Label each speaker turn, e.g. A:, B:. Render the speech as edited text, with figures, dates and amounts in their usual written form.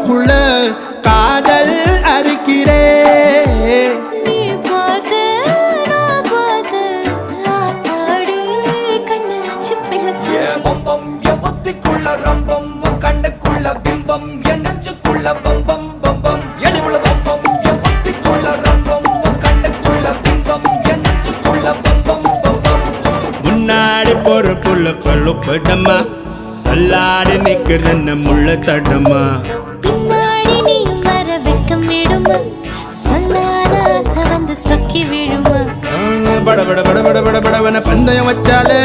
A: உள்ளுக்குள்ள காதல் அறுக்கிறே
B: நீ பார்த்து நான் பார்த்து ஆத்தாடி கண்ணு ஆச்சு பிள்ளை
C: பம்பம் என் புத்திக்குள்ள ரம்பம் உன் கண்ணுக்குள்ள பிம்பம் என் நெஞ்சுக்குள்ள பம்பம் பம்பம் எளிவுள்ள பம்பம் என் புத்திக்குள்ள ரம்பம் உன் கண்ணுக்குள்ள பிம்பம் என் நெஞ்சுக்குள்ள பம்பம் பம்பம்
A: முன்னாடி போற புள்ள கொள்ளுப்படமா தள்ளாடி நிக்கிறன்ன முள்ள தடமா
B: பின்னாடி நீயும் வர வெட்கம் விடுமா சொல்லாத ஆசை வந்து சொக்கி விழுமா
A: பட பட பட பட பட படவன பந்தயம் வச்சாலே